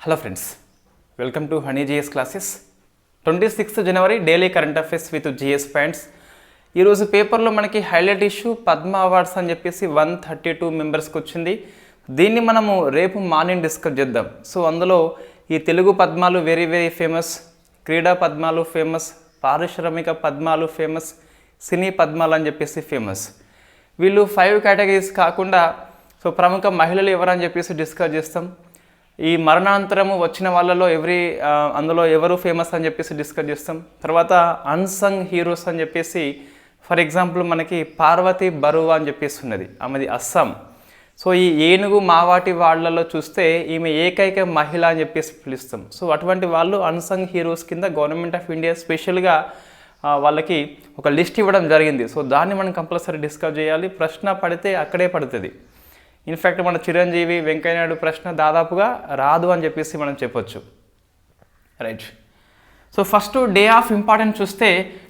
Hello friends, welcome to honey GS classes. 26th January daily current affairs with GS points. ఈరోజు పేపర్లో మనకి highlight issue Padma awards అని చెప్పేసి 132 మెంబర్స్కి వచ్చింది. దీన్ని మనము రేపు మార్నింగ్ డిస్కస్ చేద్దాం. సో అందులో ఈ తెలుగు పద్మాలు వెరీ ఫేమస్, క్రీడా పద్మాలు ఫేమస్, పారిశ్రామిక పద్మాలు ఫేమస్, సినీ పద్మాలు అని చెప్పేసి ఫేమస్. వీళ్ళు 5 కేటగిరీస్ కాకుండా సో ప్రముఖ మహిళలు ఎవరని చెప్పేసి డిస్కస్ చేస్తాం. ఈ మరణానంతరము వచ్చిన వాళ్ళలో అందులో ఎవరు ఫేమస్ అని చెప్పేసి డిస్కస్ చేస్తాం. తర్వాత అన్సంగ్ హీరోస్ అని చెప్పేసి ఫర్ ఎగ్జాంపుల్ మనకి పార్వతి బరువా అని చెప్పేసి ఉన్నది, ఆమెది అస్సాం. సో ఈ ఏనుగు మావాటి వాళ్ళలో చూస్తే ఈమె ఏకైక మహిళ అని చెప్పేసి పిలుస్తాం. సో అటువంటి వాళ్ళు అన్సంగ్ హీరోస్ కింద గవర్నమెంట్ ఆఫ్ ఇండియా స్పెషల్గా వాళ్ళకి ఒక లిస్ట్ ఇవ్వడం జరిగింది. సో దాన్ని మనం కంపల్సరీ డిస్కస్ చేయాలి. ప్రశ్న పడితే అక్కడే పడుతుంది. ఇన్ఫ్యాక్ట్ మన చిరంజీవి వెంకయ్యనాయుడు ప్రశ్న దాదాపుగా రాదు అని చెప్పేసి మనం చెప్పొచ్చు. Right. So first day of important చూస్తే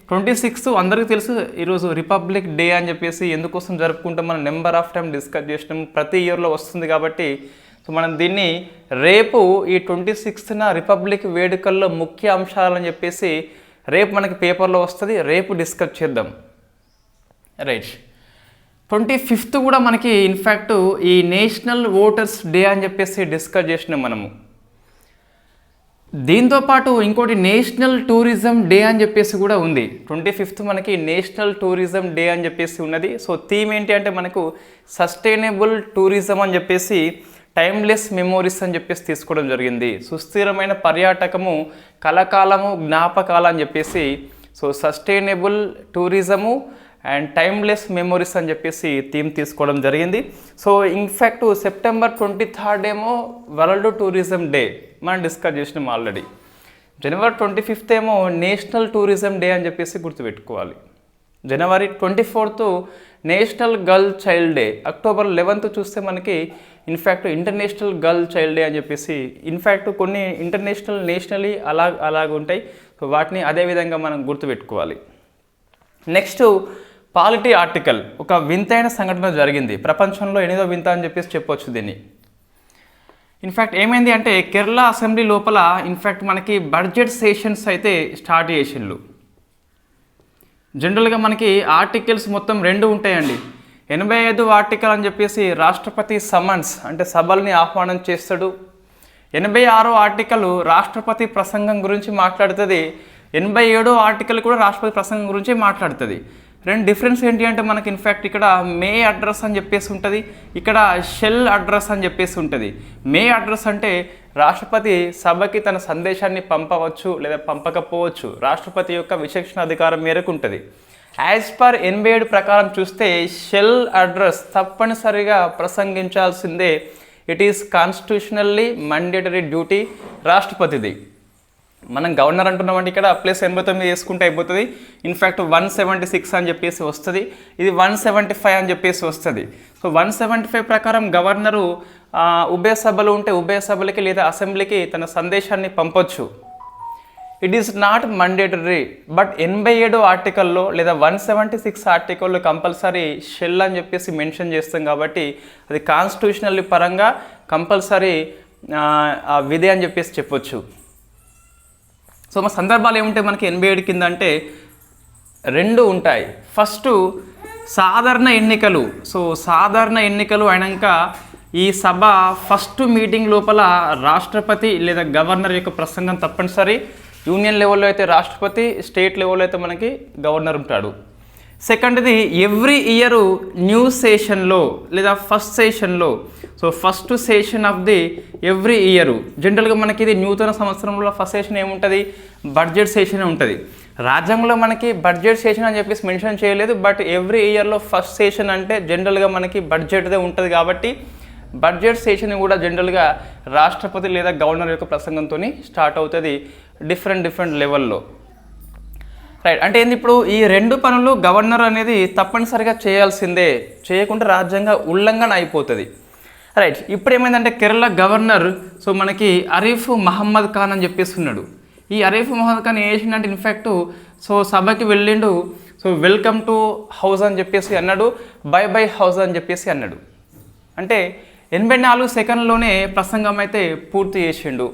26th అందరికీ తెలుసు, ఈరోజు రిపబ్లిక్ డే అని చెప్పేసి ఎందుకోసం జరుపుకుంటాం మనం నెంబర్ ఆఫ్ టైం డిస్కస్ చేసినాం. ప్రతి ఇయర్లో వస్తుంది కాబట్టి సో మనం దీన్ని రేపు ఈ 26th రిపబ్లిక్ వేడుకల్లో ముఖ్య అంశాలని చెప్పేసి రేపు మనకి పేపర్లో వస్తుంది, రేపు డిస్కస్ చేద్దాం. రైట్. 25th కూడా మనకి ఇన్ఫ్యాక్ట్ ఈ నేషనల్ ఓటర్స్ డే అని చెప్పేసి డిస్కస్ చేసినాం మనము. దీంతోపాటు ఇంకోటి నేషనల్ టూరిజం డే అని చెప్పేసి కూడా ఉంది. 25th మనకి నేషనల్ టూరిజం డే అని చెప్పేసి ఉన్నది. సో థీమ్ ఏంటి అంటే మనకు సస్టైనబుల్ టూరిజం అని చెప్పేసి టైమ్లెస్ మెమోరీస్ అని చెప్పేసి తీసుకోవడం జరిగింది. సుస్థిరమైన పర్యాటకము కలకాలము జ్ఞాపకాలు అని చెప్పేసి so sustainable tourism and timeless memories అని చెప్పేసి థీమ్ తీసుకోవడం జరిగింది. సో ఇన్ఫ్యాక్ట్ September 23rd ఏమో వరల్డ్ టూరిజం డే మనం డిస్కస్ చేసినాం ఆల్రెడీ. January 25th ఏమో నేషనల్ టూరిజం డే అని చెప్పేసి గుర్తుపెట్టుకోవాలి. January 24th national girl child day. October 11th చూస్తే మనకి in fact international girl child day అని చెప్పేసి ఇన్ఫ్యాక్ట్ కొన్ని ఇంటర్నేషనల్ నేషనలీ అలాగ ఉంటాయి. సో వాటిని అదేవిధంగా మనం గుర్తుపెట్టుకోవాలి. Next polity article. ఒక వింతైన సంఘటన జరిగింది, ప్రపంచంలో 8వ వింత అని చెప్పేసి చెప్పొచ్చు దీన్ని. ఇన్ఫ్యాక్ట్ ఏమైంది అంటే కేరళ అసెంబ్లీ లోపల ఇన్ఫ్యాక్ట్ మనకి బడ్జెట్ సెషన్స్ అయితే స్టార్ట్ చేసిండ్రు. జనరల్గా మనకి ఆర్టికల్స్ మొత్తం 2 ఉంటాయండి. 85వ ఆర్టికల్ అని చెప్పేసి రాష్ట్రపతి సమన్స్ అంటే సభల్ని ఆహ్వానం చేస్తాడు. 86వ ఆర్టికల్ రాష్ట్రపతి ప్రసంగం గురించి మాట్లాడుతుంది. 87వ ఆర్టికల్ కూడా రాష్ట్రపతి ప్రసంగం గురించి మాట్లాడుతుంది. 2 డిఫరెన్స్ ఏంటి అంటే మనకి ఇన్ఫ్యాక్ట్ ఇక్కడ మే అడ్రస్ అని చెప్పేసి ఉంటుంది, ఇక్కడ షెల్ అడ్రస్ అని చెప్పేసి ఉంటుంది. మే అడ్రస్ అంటే రాష్ట్రపతి సభకి తన సందేశాన్ని పంపవచ్చు లేదా పంపకపోవచ్చు, రాష్ట్రపతి యొక్క విచక్షణ అధికారం మేరకు ఉంటుంది. యాజ్ పర్ 87 ప్రకారం చూస్తే షెల్ అడ్రస్ తప్పనిసరిగా ప్రసంగించాల్సిందే. It is constitutionally mandatory duty రాష్ట్రపతిది. మనం గవర్నర్ అంటున్నామంటే ఇక్కడ +89 వేసుకుంటే అయిపోతుంది. ఇన్ఫ్యాక్ట్ 176 అని చెప్పేసి వస్తుంది, ఇది 175 అని చెప్పేసి వస్తుంది. సో 175 ప్రకారం గవర్నరు ఉభయ సభలు ఉంటే ఉభయ సభలకి లేదా అసెంబ్లీకి తన సందేశాన్ని పంపొచ్చు. It is not mandatory. But 87 ఆర్టికల్లో లేదా 176 ఆర్టికల్లో కంపల్సరీ షెల్ అని చెప్పేసి మెన్షన్ చేస్తాం కాబట్టి అది కాన్స్టిట్యూషనల్ పరంగా కంపల్సరీ విధి అని చెప్పేసి చెప్పొచ్చు. సో మా సందర్భాలు ఏముంటాయి మనకి 87 కింద అంటే 2 ఉంటాయి. ఫస్ట్ సాధారణ ఎన్నికలు. సో సాధారణ ఎన్నికలు అయినాక ఈ సభ ఫస్ట్ మీటింగ్ లోపల రాష్ట్రపతి లేదా గవర్నర్ యొక్క ప్రసంగం తప్పనిసరి. యూనియన్ లెవెల్లో అయితే రాష్ట్రపతి, స్టేట్ లెవెల్లో అయితే మనకి గవర్నర్ ఉంటాడు. సెకండ్ది ఎవ్రీ ఇయర్ న్యూ సెషన్లో లేదా ఫస్ట్ సెషన్లో. So first session of the every year. జనరల్గా మనకి ఇది నూతన సంవత్సరంలో ఫస్ట్ సెషన్ ఏముంటుంది, బడ్జెట్ సెషన్ ఉంటుంది. రాజ్యాంగంలో మనకి బడ్జెట్ సెషన్ అని చెప్పేసి మెన్షన్ చేయలేదు, బట్ ఎవ్రీ ఇయర్లో ఫస్ట్ సెషన్ అంటే జనరల్గా మనకి బడ్జెట్దే ఉంటుంది కాబట్టి బడ్జెట్ సెషన్ కూడా జనరల్గా రాష్ట్రపతి లేదా గవర్నర్ యొక్క ప్రసంగంతో స్టార్ట్ అవుతుంది డిఫరెంట్ లెవెల్లో. రైట్. అంటే ఏంది ఇప్పుడు ఈ 2 పనులు గవర్నర్ అనేది తప్పనిసరిగా చేయాల్సిందే, చేయకుండా రాజ్యాంగ ఉల్లంఘన అయిపోతుంది. రైట్. ఇప్పుడు ఏమైందంటే కేరళ గవర్నర్ సో మనకి అరీఫ్ మహమ్మద్ ఖాన్ అని చెప్పేసి ఉన్నాడు. ఈ అరీఫ్ మహమ్మద్ ఖాన్ ఏం చేసిండంటే ఇన్ఫ్యాక్ట్ సో సభకి వెళ్ళిండు. సో వెల్కమ్ టు హౌస్ అని చెప్పేసి అన్నాడు, బై హౌస్ అని చెప్పేసి అన్నాడు. అంటే 84 సెకండ్లోనే ప్రసంగం అయితే పూర్తి చేసిండు.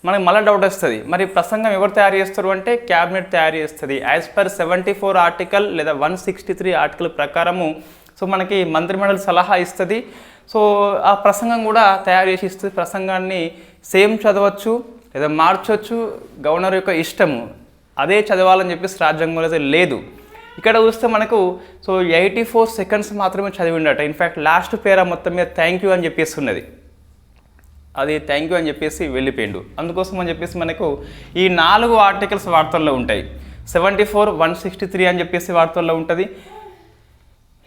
మనకి మళ్ళీ డౌట్ వస్తుంది, మరి ప్రసంగం ఎవరు తయారు చేస్తారు అంటే క్యాబినెట్ తయారు చేస్తుంది. యాజ్ పర్ 74 ఆర్టికల్ లేదా 163 ఆర్టికల్ ప్రకారము సో మనకి మంత్రిమండలి సలహా ఇస్తుంది. సో ఆ ప్రసంగం కూడా తయారు చేసి ఇస్తుంది. ప్రసంగాన్ని సేమ్ చదవచ్చు లేదా మార్చవచ్చు, గవర్నర్ యొక్క ఇష్టము, అదే చదవాలని చెప్పేసి రాజ్యాంగంలో అయితే లేదు. ఇక్కడ చూస్తే మనకు సో 84 సెకండ్స్ మాత్రమే చదివిండట. ఇన్ఫ్యాక్ట్ లాస్ట్ పేరా మొత్తం మీద థ్యాంక్ యూ అని చెప్పేసి ఉన్నది, అది థ్యాంక్ యూ అని చెప్పేసి వెళ్ళిపోయిండు. అందుకోసం అని చెప్పేసి మనకు ఈ 4 ఆర్టికల్స్ వార్తల్లో ఉంటాయి. 74, 163 అని చెప్పేసి వార్తల్లో ఉంటుంది,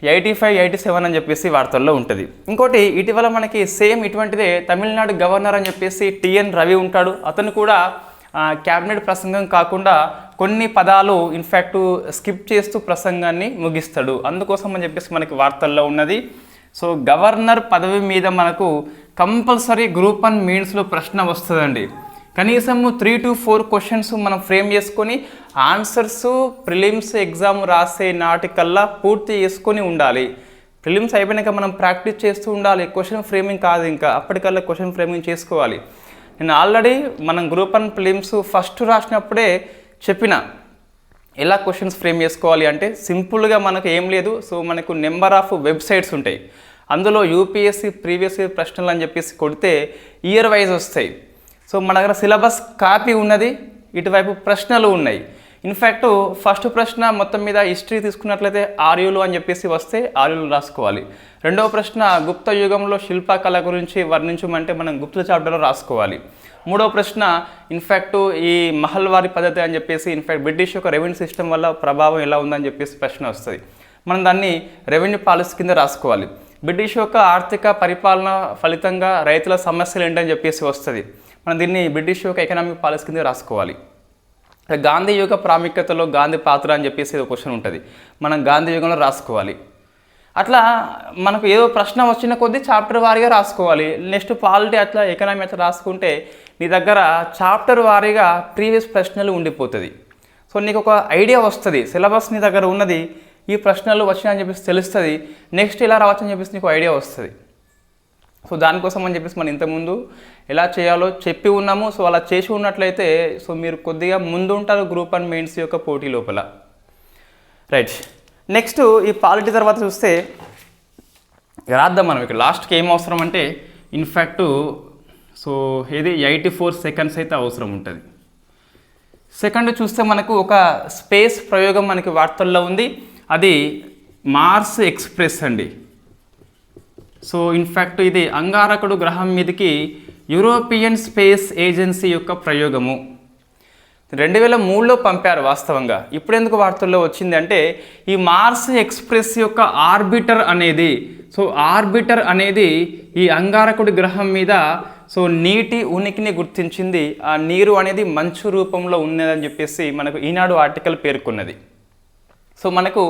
85, 87 అని చెప్పేసి వార్తల్లో ఉంటుంది. ఇంకోటి ఇటీవల మనకి సేమ్ ఇటువంటిదే తమిళనాడు గవర్నర్ అని చెప్పేసి టిఎన్ రవి ఉంటాడు. అతను కూడా క్యాబినెట్ ప్రసంగం కాకుండా కొన్ని పదాలు ఇన్ఫ్యాక్ట్ స్కిప్ చేస్తూ ప్రసంగాన్ని ముగిస్తాడు. అందుకోసం అని చెప్పేసి మనకి వార్తల్లో ఉన్నది. సో గవర్నర్ పదవి మీద మనకు కంపల్సరీ గ్రూప్ 1 మెయిన్స్లో ప్రశ్న వస్తుందండి. కనీసము 3 to 4 క్వశ్చన్స్ మనం ఫ్రేమ్ చేసుకొని ఆన్సర్స్ ప్రిలిమ్స్ ఎగ్జామ్ రాసే నాటికల్లా పూర్తి చేసుకొని ఉండాలి. ప్రిలిమ్స్ అయిపోయినాక మనం ప్రాక్టీస్ చేస్తూ ఉండాలి, క్వశ్చన్ ఫ్రేమింగ్ కాదు, ఇంకా అప్పటికల్లా క్వశ్చన్ ఫ్రేమింగ్ చేసుకోవాలి. నేను ఆల్రెడీ మనం గ్రూప్ 1 ప్రిలిమ్స్ ఫస్ట్ రాసినప్పుడే చెప్పిన ఎలా క్వశ్చన్స్ ఫ్రేమ్ చేసుకోవాలి అంటే సింపుల్గా మనకు ఏం లేదు. సో మనకు నెంబర్ ఆఫ్ వెబ్సైట్స్ ఉంటాయి, అందులో యూపీఎస్సీ ప్రీవియస్ ఇయర్ ప్రశ్నలు అని చెప్పేసి కొడితే ఇయర్ వైజ్ వస్తాయి. సో మన దగ్గర సిలబస్ కాపీ ఉన్నది, ఇటువైపు ప్రశ్నలు ఉన్నాయి. ఇన్ఫ్యాక్ట్ ఫస్ట్ ప్రశ్న మొత్తం మీద హిస్టరీ తీసుకున్నట్లయితే ఆర్యులు అని చెప్పేసి వస్తే ఆర్యులు రాసుకోవాలి. రెండవ ప్రశ్న గుప్త యుగంలో శిల్పకళ గురించి వర్ణించమంటే మనం గుప్త చాప్టర్లో రాసుకోవాలి. మూడవ ప్రశ్న ఇన్ఫ్యాక్ట్ ఈ మహల్వారి పద్ధతి అని చెప్పేసి ఇన్ఫ్యాక్ట్ బ్రిటిష్ యొక్క రెవెన్యూ సిస్టమ్ వల్ల ప్రభావం ఎలా ఉందని చెప్పేసి ప్రశ్న వస్తుంది. మనం దాన్ని రెవెన్యూ పాలసీ కింద రాసుకోవాలి. బ్రిటిష్ యొక్క ఆర్థిక పరిపాలన ఫలితంగా రైతుల సమస్యలు ఏంటని చెప్పేసి వస్తుంది, మనం దీన్ని బ్రిటిష్ యొక్క ఎకనామిక్ పాలసీ కింద రాసుకోవాలి. గాంధీ యుగ ప్రాముఖ్యతలో గాంధీ పాత్ర అని చెప్పేసి ఒక క్వశ్చన్ ఉంటుంది, మనం గాంధీ యుగంలో రాసుకోవాలి. అట్లా మనకు ఏదో ప్రశ్న వచ్చిన కొద్దీ చాప్టర్ వారీగా రాసుకోవాలి. నెక్స్ట్ పాలిటీ అట్లా ఎకనామీ అట్లా రాసుకుంటే నీ దగ్గర చాప్టర్ వారీగా ప్రీవియస్ ప్రశ్నలు ఉండిపోతుంది. సో నీకు ఒక ఐడియా వస్తుంది, సిలబస్ నీ దగ్గర ఉన్నది, ఈ ప్రశ్నలు వచ్చినాయని చెప్పేసి తెలుస్తుంది, నెక్స్ట్ ఇలా రావచ్చని చెప్పేసి నీకు ఐడియా వస్తుంది. సో దానికోసం అని చెప్పేసి మనం ఇంతకుముందు ఎలా చేయాలో చెప్పి ఉన్నాము. సో అలా చేసి ఉన్నట్లయితే సో మీరు కొద్దిగా ముందు ఉంటారు గ్రూప్ 1 మెయిన్స్ యొక్క పోటీ లోపల. రైట్, నెక్స్ట్ ఈ పాలిటీ తర్వాత చూస్తే రాద్దాం మనం. ఇక్కడ లాస్ట్కి ఏం అవసరం అంటే ఇన్ఫ్యాక్ట్ సో ఏది 84 సెకండ్స్ అయితే అవసరం ఉంటుంది. సెకండ్ చూస్తే మనకు ఒక స్పేస్ ప్రయోగం మనకి వార్తల్లో ఉంది, అది మార్స్ ఎక్స్ప్రెస్ అండి. సో ఇన్ఫ్యాక్ట్ ఇది అంగారకుడు గ్రహం మీదకి యూరోపియన్ స్పేస్ ఏజెన్సీ యొక్క ప్రయోగము 2003లో పంపారు వాస్తవంగా. ఇప్పుడు ఎందుకు వార్తల్లో వచ్చింది అంటే ఈ మార్స్ ఎక్స్ప్రెస్ యొక్క ఆర్బిటర్ అనేది ఈ అంగారకుడి గ్రహం మీద సో నీటి ఉనికిని గుర్తించింది. ఆ నీరు అనేది మంచు రూపంలో ఉన్నదని చెప్పేసి మనకు ఈనాడు ఆర్టికల్ పేర్కొన్నది. సో మనకు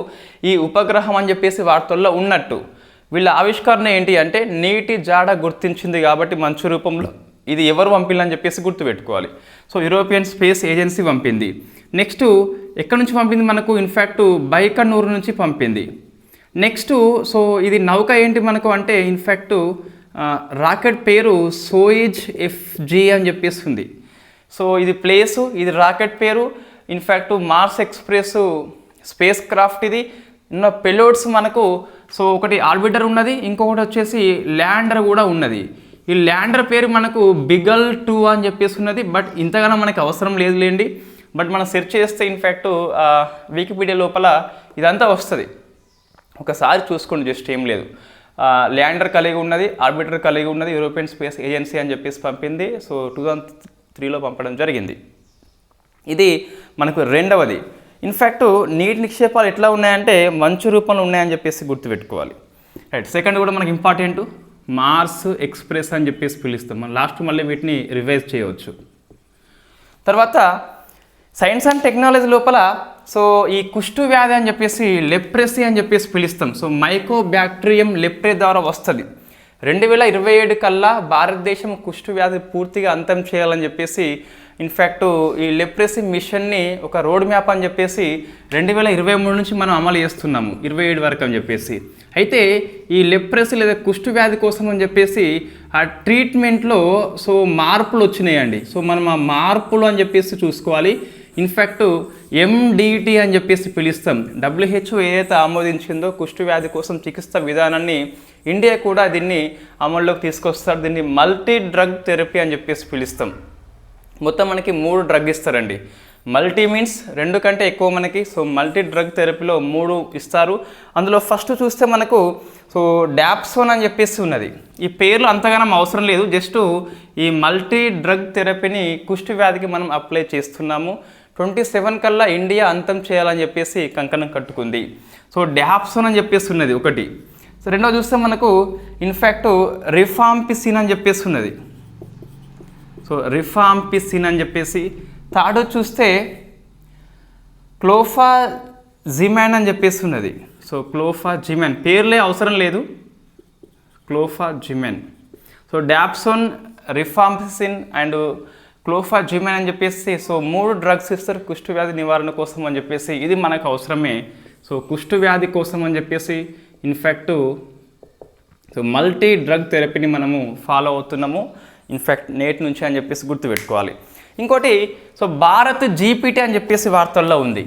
ఈ ఉపగ్రహం అని చెప్పేసి వార్తల్లో ఉన్నట్టు వీళ్ళ ఆవిష్కరణ ఏంటి అంటే నీటి జాడ గుర్తించింది కాబట్టి మంచు రూపంలో, ఇది ఎవరు పంపిందని చెప్పేసి గుర్తుపెట్టుకోవాలి. సో యూరోపియన్ స్పేస్ ఏజెన్సీ పంపింది. నెక్స్ట్ ఎక్కడి నుంచి పంపింది మనకు ఇన్ఫ్యాక్ట్ బైకనూరు నుంచి పంపింది. నెక్స్ట్ సో ఇది నౌక ఏంటి మనకు అంటే ఇన్ఫ్యాక్ట్ రాకెట్ పేరు సోయిజ్ FG అని చెప్పేసి ఉంది. సో ఇది ప్లేసు, ఇది రాకెట్ పేరు. In fact Mars express spacecraft ఇది. ఉన్న పెలోడ్స్ మనకు సో ఒకటి ఆర్బిటర్ ఉన్నది, ఇంకొకటి వచ్చేసి ల్యాండర్ కూడా ఉన్నది. ఈ ల్యాండర్ పేరు మనకు బిగల్ 2 అని చెప్పేసి ఉన్నది. బట్ ఇంతగానో మనకు అవసరం లేదులేండి. బట్ మనం సెర్చ్ చేస్తే ఇన్ఫ్యాక్ట్ వికీపీడియా లోపల ఇదంతా వస్తుంది, ఒకసారి చూసుకోండి, జస్ట్ ఏం లేదు. ల్యాండర్ కలిగి ఉన్నది, ఆర్బిటర్ కలిగి ఉన్నది, యూరోపియన్ స్పేస్ ఏజెన్సీ అని చెప్పేసి పంపింది. సో 2003లో పంపడం జరిగింది. ఇది మనకు రెండవది. ఇన్ఫ్యాక్ట్ నీటి నిక్షేపాలు ఎట్లా ఉన్నాయంటే మంచు రూపంలో ఉన్నాయని చెప్పేసి గుర్తుపెట్టుకోవాలి. రైట్, సెకండ్ కూడా మనకి ఇంపార్టెంట్, మార్స్ ఎక్స్ప్రెస్ అని చెప్పేసి పిలుస్తాం. మనం లాస్ట్ మళ్ళీ వీటిని రివైజ్ చేయవచ్చు. తర్వాత సైన్స్ అండ్ టెక్నాలజీ లోపల సో ఈ కుష్టు వ్యాధి అని చెప్పేసి లెప్రెసీ అని చెప్పేసి పిలుస్తాం. సో మైకోబ్యాక్టీరియం లెప్రే ద్వారా వస్తుంది. 2027 కల్లా భారతదేశం కుష్టు వ్యాధి పూర్తిగా అంతం చేయాలని చెప్పేసి ఇన్ఫ్యాక్ట్ ఈ లెప్రసీ మిషన్ని ఒక రోడ్ మ్యాప్ అని చెప్పేసి 2023 నుంచి మనం అమలు చేస్తున్నాము 27 వరకు అని చెప్పేసి. అయితే ఈ లెప్రసీ లేదా కుష్టు వ్యాధి కోసం అని చెప్పేసి ఆ ట్రీట్మెంట్లో మార్పులు వచ్చినాయండి. మనం ఆ మార్పులు అని చెప్పేసి చూసుకోవాలి. ఇన్ఫ్యాక్ట్ MDT అని చెప్పేసి పిలుస్తాం. WHO ఏదైతే ఆమోదించిందో కుష్టు వ్యాధి కోసం చికిత్స విధానాన్ని ఇండియా కూడా దీన్ని అమల్లోకి తీసుకొస్తారు. దీన్ని మల్టీ డ్రగ్ థెరపీ అని చెప్పేసి పిలుస్తాం. మొత్తం మనకి 3 డ్రగ్ ఇస్తారండి. మల్టీ మీన్స్ 2 కంటే ఎక్కువ మనకి. మల్టీ డ్రగ్ థెరపీలో 3 ఇస్తారు. అందులో ఫస్ట్ చూస్తే మనకు డాప్సోన్ అని చెప్పేసి ఉన్నది. ఈ పేర్లు అంతగానం అవసరం లేదు, జస్ట్ ఈ మల్టీ డ్రగ్ థెరపీని కుష్టు వ్యాధికి మనం అప్లై చేస్తున్నాము. 27 కల్లా ఇండియా అంతం చేయాలని చెప్పేసి కంకణం కట్టుకుంది. డాప్సోన్ అని చెప్పేసి ఉన్నది ఒకటి. రెండో చూస్తే మనకు ఇన్ఫ్యాక్ట్ రిఫాంపిసిన్ అని చెప్పేసి ఉన్నది. రిఫాంపిసిన్ అని చెప్పేసి. థర్డ్ చూస్తే క్లోఫాజిమాన్ అని చెప్పేసి ఉన్నది. క్లోఫాజిమాన్ పేర్లే అవసరం లేదు, క్లోఫాజిమాన్. డాప్సోన్, రిఫాంపిసిన్ అండ్ క్లోఫాజిమాన్ అని చెప్పేసి 3 డ్రగ్స్ ఇస్తారు కుష్టు వ్యాధి నివారణ కోసం అని చెప్పేసి. ఇది మనకు అవసరమే. కుష్టు వ్యాధి కోసం అని చెప్పేసి ఇన్ఫ్యాక్ట్ మల్టీ డ్రగ్ థెరపీని మనము ఫాలో అవుతున్నాము ఇన్ఫ్యాక్ట్ నేటి నుంచి అని చెప్పేసి గుర్తుపెట్టుకోవాలి. ఇంకోటి భారత్ జీపీటీ అని చెప్పేసి వార్తల్లో ఉంది.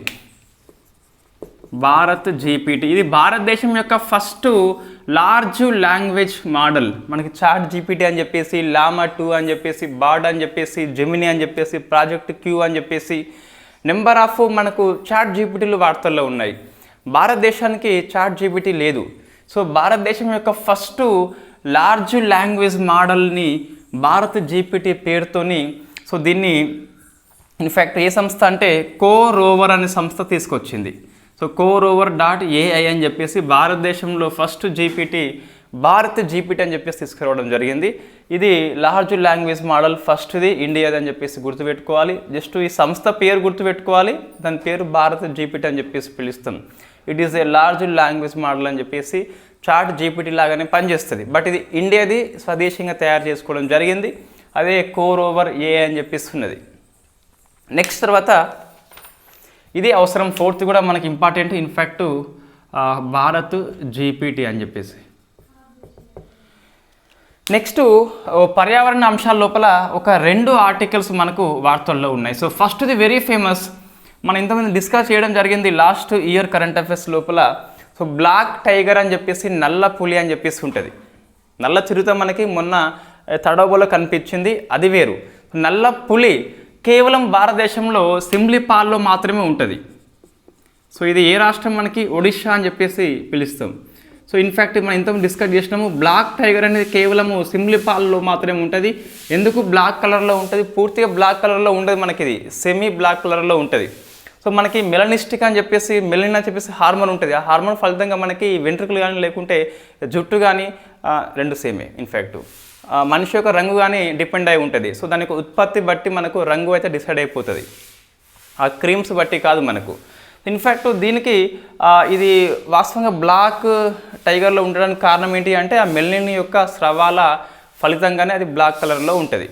భారత్ జీపీటీ ఇది భారతదేశం యొక్క ఫస్ట్ లార్జ్ లాంగ్వేజ్ మోడల్. మనకి చాట్ జీపీటీ అని చెప్పేసి, లామా 2 అని చెప్పేసి, బార్డ్ అని చెప్పేసి, జెమినీ అని చెప్పేసి, ప్రాజెక్ట్ క్యూ అని చెప్పేసి నెంబర్ ఆఫ్ మనకు చాట్ జీపీటీలు వార్తల్లో ఉన్నాయి. భారతదేశానికి చాట్ జీపీటీ లేదు. భారతదేశం యొక్క ఫస్ట్ లార్జ్ లాంగ్వేజ్ మోడల్ని భారత్ జీపీటీ పేరుతోని దీన్ని ఇన్ఫ్యాక్ట్ ఏ సంస్థ అంటే కోరోవర్ అనే సంస్థ తీసుకొచ్చింది. CoRover.ai అని చెప్పేసి భారతదేశంలో ఫస్ట్ జీపీటీ భారత్ జీపీటీ అని చెప్పేసి తీసుకురావడం జరిగింది. ఇది లార్జ్ లాంగ్వేజ్ మోడల్ ఫస్ట్ది ఇండియాది అని చెప్పేసి గుర్తుపెట్టుకోవాలి. జస్ట్ ఈ సంస్థ పేరు గుర్తుపెట్టుకోవాలి, దాని పేరు భారత్ జీపీటీ అని చెప్పేసి పిలుస్తాం. It is a large language model అని చెప్పేసి చాట్ జీపీటీ లాగానే పనిచేస్తుంది. బట్ ఇది ఇండియాది స్వదేశంగా తయారు చేసుకోవడం జరిగింది. అదే CoRover.ai అని చెప్పేసి ఉన్నది. నెక్స్ట్ తర్వాత ఇది అవసరం, 4th కూడా మనకి ఇంపార్టెంట్ ఇన్ఫ్యాక్ట్ భారత్ జీపీటీ అని చెప్పేసి. నెక్స్ట్ పర్యావరణ అంశాల లోపల ఒక 2 ఆర్టికల్స్ మనకు వార్తల్లో ఉన్నాయి. ఫస్ట్ది వెరీ ఫేమస్, మనం ఇంతకుముందు డిస్కస్ చేయడం జరిగింది లాస్ట్ ఇయర్ కరెంట్ అఫైర్స్ లోపల. బ్లాక్ టైగర్ అని చెప్పేసి, నల్ల పులి అని చెప్పేసి ఉంటుంది. నల్ల చిరుత మనకి మొన్న తడవలో కనిపించింది, అది వేరు. నల్ల పులి కేవలం భారతదేశంలో సిమ్లీపాల్లో మాత్రమే ఉంటుంది. ఇది ఏ రాష్ట్రం మనకి? ఒడిషా అని చెప్పేసి పిలుస్తాం. ఇన్ఫ్యాక్ట్ మనం ఇంతకు డిస్కస్ చేసినాము, బ్లాక్ టైగర్ అనేది కేవలము సిమ్లీపాల్లో మాత్రమే ఉంటుంది. ఎందుకు బ్లాక్ కలర్లో ఉంటుంది? పూర్తిగా బ్లాక్ కలర్లో ఉండదు మనకి, ఇది సెమీ బ్లాక్ కలర్లో ఉంటుంది. మనకి మెలనిస్టిక్ అని చెప్పేసి, మెలనిన్ అని చెప్పేసి హార్మోన్ ఉంటుంది. ఆ హార్మోన్ ఫలితంగా మనకి వెంట్రుకలు కానీ లేకుంటే జుట్టు కానీ 2 సేమే. ఇన్ఫ్యాక్ట్ మనిషి యొక్క రంగు కానీ డిపెండ్ అయి ఉంటుంది. దానికి ఉత్పత్తి బట్టి మనకు రంగు అయితే డిసైడ్ అయిపోతుంది, ఆ క్రీమ్స్ బట్టి కాదు మనకు. ఇన్ఫ్యాక్ట్ దీనికి ఇది వాస్తవంగా బ్లాక్ టైగర్లో ఉండడానికి కారణం ఏంటి అంటే ఆ మెలనిన్ యొక్క స్రవాల ఫలితంగానే అది బ్లాక్ కలర్లో ఉంటుంది.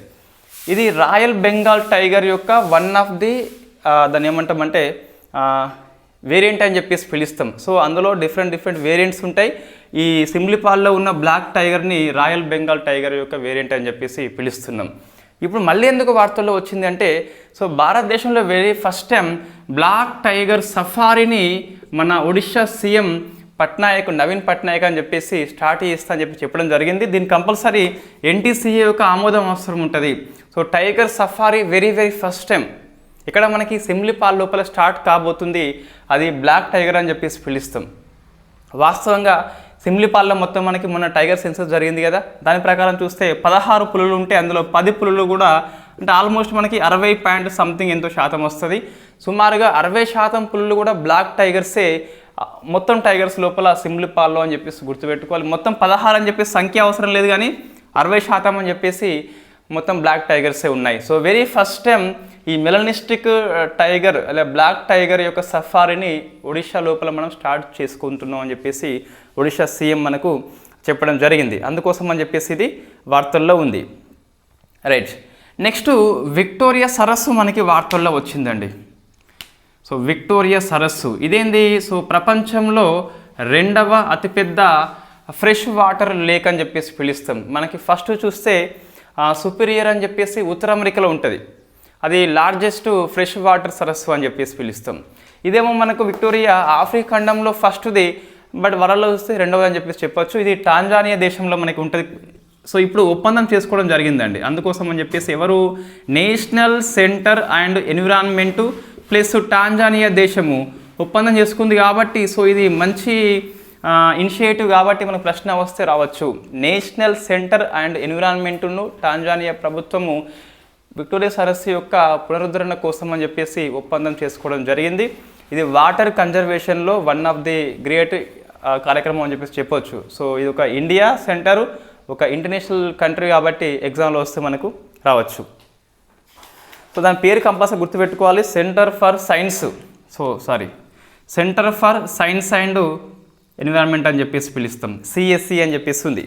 ఇది రాయల్ బెంగాల్ టైగర్ యొక్క వన్ ఆఫ్ ది దాన్ని ఏమంటామంటే వేరియంట్ అని చెప్పేసి పిలుస్తాం. అందులో డిఫరెంట్ వేరియంట్స్ ఉంటాయి. ఈ సిమ్లీపాల్లో ఉన్న బ్లాక్ టైగర్ని రాయల్ బెంగాల్ టైగర్ యొక్క వేరియంట్ అని చెప్పేసి పిలుస్తున్నాం. ఇప్పుడు మళ్ళీ ఎందుకు వార్తల్లో వచ్చింది అంటే భారతదేశంలో very first time black tiger సఫారీని మన ఒడిషా సీఎం నవీన్ పట్నాయక్ అని చెప్పేసి స్టార్ట్ చేస్తా అని చెప్పడం జరిగింది. దీనికి కంపల్సరీ NTCA యొక్క ఆమోదం అవసరం ఉంటుంది. Tiger safari very first time ఇక్కడ మనకి సిమ్లీపాల్ లోపల స్టార్ట్ కాబోతుంది. అది బ్లాక్ టైగర్ అని చెప్పేసి పిలుస్తాం. వాస్తవంగా సిమ్లీపాల్లో మొత్తం మనకి మొన్న టైగర్ సెన్సస్ జరిగింది కదా, దాని ప్రకారం చూస్తే 16 పులులు ఉంటే అందులో 10 పులులు కూడా అంటే ఆల్మోస్ట్ మనకి 60% ఎంతో శాతం వస్తుంది. సుమారుగా 60% పులులు కూడా బ్లాక్ టైగర్సే మొత్తం టైగర్స్ లోపల సిమ్లీపాల్లో అని చెప్పేసి గుర్తుపెట్టుకోవాలి. మొత్తం 16 అని చెప్పేసి సంఖ్య అవసరం లేదు, కానీ 60% అని చెప్పేసి మొత్తం బ్లాక్ టైగర్సే ఉన్నాయి. వెరీ ఫస్ట్ టైం ఈ మెలనిస్టిక్ టైగర్ అలా బ్లాక్ టైగర్ యొక్క సఫారీని ఒడిషా లోపల మనం స్టార్ట్ చేసుకుంటున్నాం అని చెప్పేసి ఒడిషా సీఎం మనకు చెప్పడం జరిగింది. అందుకోసం అని చెప్పేసి ఇది వార్తల్లో ఉంది. రైట్, నెక్స్ట్ విక్టోరియా సరస్సు మనకి వార్తల్లో వచ్చిందండి. సో విక్టోరియా సరస్సు ఇదేంది? సో ప్రపంచంలో 2వ అతిపెద్ద ఫ్రెష్ వాటర్ లేక్ అని చెప్పేసి పిలుస్తాం. మనకి ఫస్ట్ చూస్తే సుపీరియర్ అని చెప్పేసి ఉత్తర అమెరికాలో ఉంటుంది. అది లార్జెస్ట్ ఫ్రెష్ వాటర్ సరస్సు అని చెప్పేసి పిలుస్తాం. ఇదేమో మనకు విక్టోరియా ఆఫ్రికా ఖండంలో ఫస్ట్ది, బట్ వరల్డ్లో చూస్తే 2వది అని చెప్పేసి చెప్పొచ్చు. ఇది టాంజానియా దేశంలో మనకి ఉంటుంది. సో ఇప్పుడు ఒప్పందం చేసుకోవడం జరిగిందండి. అందుకోసం అని చెప్పేసి ఎవరు? National centre and environment plus Tanzania దేశము ఒప్పందం చేసుకుంది కాబట్టి, సో ఇది మంచి ఇనిషియేటివ్ కాబట్టి మనకు ప్రశ్న వస్తే రావచ్చు. నేషనల్ సెంటర్ అండ్ ఎన్విరాన్మెంట్ను టాంజానియా ప్రభుత్వము విక్టోరియా సరస్సు యొక్క పునరుద్ధరణ కోసం అని చెప్పేసి ఒప్పందం చేసుకోవడం జరిగింది. ఇది వాటర్ కన్జర్వేషన్లో వన్ ఆఫ్ ది గ్రేట్ కార్యక్రమం అని చెప్పేసి చెప్పొచ్చు. సో ఇది ఒక ఇండియా సెంటర్, ఒక ఇంటర్నేషనల్ కంట్రీ కాబట్టి ఎగ్జామ్లో వస్తే మనకు రావచ్చు. సో దాని పేరు కంపల్సరీ గుర్తుపెట్టుకోవాలి, centre for science and environment అని చెప్పేసి పిలుస్తాం, సిఎస్సి అని చెప్పేసి ఉంది.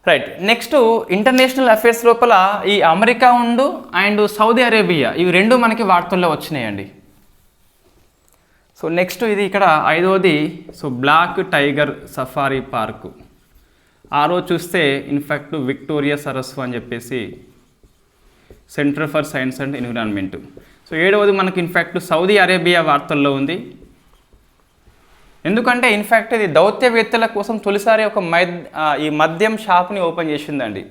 రైట్, నెక్స్ట్ ఇంటర్నేషనల్ అఫేర్స్ లోపల ఈ అమెరికా అండ్ సౌదీ అరేబియా ఇవి 2 మనకి వార్తల్లో వచ్చినాయండి. సో నెక్స్ట్ ఇది ఇక్కడ 5వది. So black tiger safari park. 6వ చూస్తే ఇన్ఫ్యాక్ట్ విక్టోరియా సరస్సు అని చెప్పేసి centre for science and environment. So 7వది మనకి ఇన్ఫ్యాక్ట్ సౌదీ అరేబియా వార్తల్లో ఉంది. ఎందుకంటే ఇన్ఫ్యాక్ట్ ఇది దౌత్యవేత్తల కోసం తొలిసారి ఒక ఈ మద్యం షాప్ని ఓపెన్ చేసిందండి.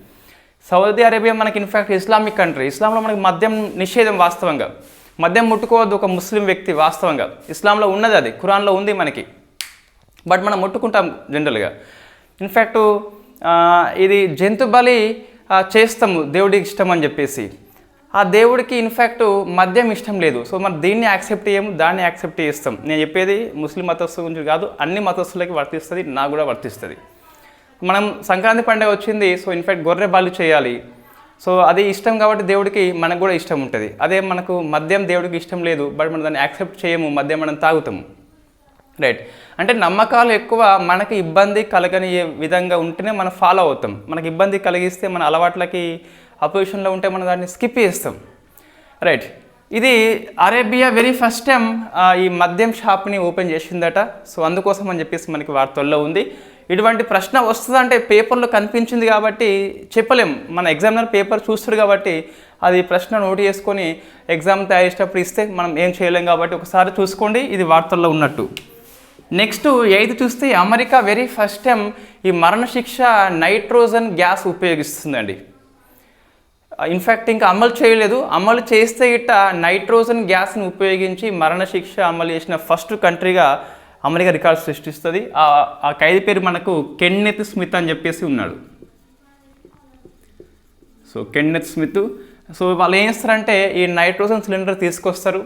సౌదీ అరేబియా మనకి ఇన్ఫ్యాక్ట్ ఇస్లామిక్ కంట్రీ. ఇస్లాంలో మనకి మద్యం నిషేధం వాస్తవంగా. మద్యం ముట్టుకోవద్దు ఒక ముస్లిం వ్యక్తి వాస్తవంగా. ఇస్లాంలో ఉన్నది, అది ఖురాన్లో ఉంది మనకి, బట్ మనం ముట్టుకుంటాం జనరల్గా. ఇన్ఫ్యాక్ట్ ఇది జంతు బలి చేస్తాము దేవుడికి ఇష్టం అని చెప్పేసి. ఆ దేవుడికి ఇన్ఫ్యాక్ట్ మద్యం ఇష్టం లేదు. సో మనం దీన్ని యాక్సెప్ట్ చేయము, దాన్ని యాక్సెప్ట్ చేస్తాం. నేను చెప్పేది ముస్లిం మతస్థుల గురించి కాదు, అన్ని మతస్థులకి వర్తిస్తుంది, నాకు కూడా వర్తిస్తుంది. మనం సంక్రాంతి పండుగ వచ్చింది, సో ఇన్ఫ్యాక్ట్ గొర్రె బలి చేయాలి. సో అది ఇష్టం కాబట్టి దేవుడికి మనకు కూడా ఇష్టం ఉంటుంది. అదే మనకు మద్యం దేవుడికి ఇష్టం లేదు, బట్ మనం దాన్ని యాక్సెప్ట్ చేయము, మద్యం మనం తాగుతాము. రైట్, అంటే నమ్మకాలు ఎక్కువ మనకి ఇబ్బంది కలగని విధంగా ఉంటేనే మనం ఫాలో అవుతాం. మనకి ఇబ్బంది కలిగిస్తే మన అలవాట్లకి అపోజిషన్లో ఉంటే మనం దాన్ని స్కిప్ చేస్తాం. రైట్, ఇది అరేబియా వెరీ ఫస్ట్ టైం ఈ మద్యం షాప్ని ఓపెన్ చేసిందట. సో అందుకోసం అని చెప్పేసి మనకి వార్తల్లో ఉంది. ఇటువంటి ప్రశ్న వస్తుందంటే పేపర్లో కనిపించింది కాబట్టి చెప్పలేం. మన ఎగ్జామినర్ పేపర్ చూస్తాడు కాబట్టి అది ప్రశ్న నోట్ చేసుకొని ఎగ్జామ్ తయారు చేసేటప్పుడు ఇస్తే మనం ఏం చేయలేం కాబట్టి ఒకసారి చూసుకోండి, ఇది వార్తల్లో ఉన్నట్టు. నెక్స్ట్ 8 చూస్తే అమెరికా వెరీ ఫస్ట్ టైం ఈ మరణశిక్ష నైట్రోజన్ గ్యాస్ ఉపయోగిస్తుందండి. ఇన్ఫ్యాక్ట్ ఇంకా అమలు చేయలేదు. అమలు చేస్తే ఇట్ట నైట్రోజన్ గ్యాస్ని ఉపయోగించి మరణశిక్ష అమలు చేసిన ఫస్ట్ కంట్రీగా అమెరికా రికార్డు సృష్టిస్తుంది. ఆ ఖైదీ పేరు మనకు కెన్నెత్ స్మిత్ అని చెప్పేసి ఉన్నాడు. So Kenneth Smith. సో వాళ్ళు ఏం చేస్తారంటే ఈ నైట్రోజన్ సిలిండర్ తీసుకొస్తారు,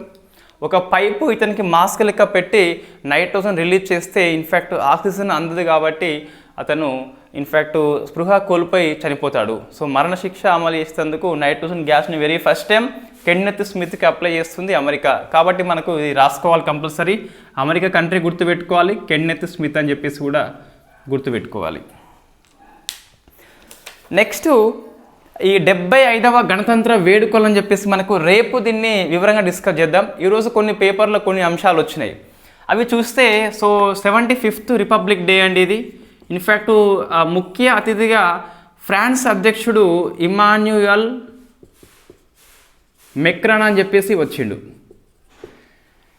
ఒక పైపు ఇతనికి మాస్క్ లెక్క పెట్టి నైట్రోజన్ రిలీజ్ చేస్తే ఇన్ఫ్యాక్ట్ ఆక్సిజన్ అందదు కాబట్టి అతను ఇన్ఫ్యాక్ట్ స్పృహ కోల్పోయి చనిపోతాడు. సో మరణశిక్ష అమలు చేసేందుకు నైట్రోజన్ గ్యాస్ని వెరీ ఫస్ట్ టైం కెన్నెత్ స్మిత్కి అప్లై చేస్తుంది అమెరికా. కాబట్టి మనకు ఇది రాసుకోవాలి కంపల్సరీ. అమెరికా కంట్రీ గుర్తుపెట్టుకోవాలి, కెన్నెత్ స్మిత్ అని చెప్పేసి కూడా గుర్తుపెట్టుకోవాలి. నెక్స్ట్ ఈ 75వ గణతంత్ర వేడుకలు అని చెప్పేసి మనకు రేపు దీన్ని వివరంగా డిస్కస్ చేద్దాం. ఈరోజు కొన్ని పేపర్లో కొన్ని అంశాలు వచ్చినాయి, అవి చూస్తే సో 75th రిపబ్లిక్ డే అండి ఇది. ఇన్ఫ్యాక్ట్ ముఖ్య అతిథిగా ఫ్రాన్స్ అధ్యక్షుడు ఇమాన్యుయల్ మెక్రాన్ అని చెప్పేసి వచ్చిండు.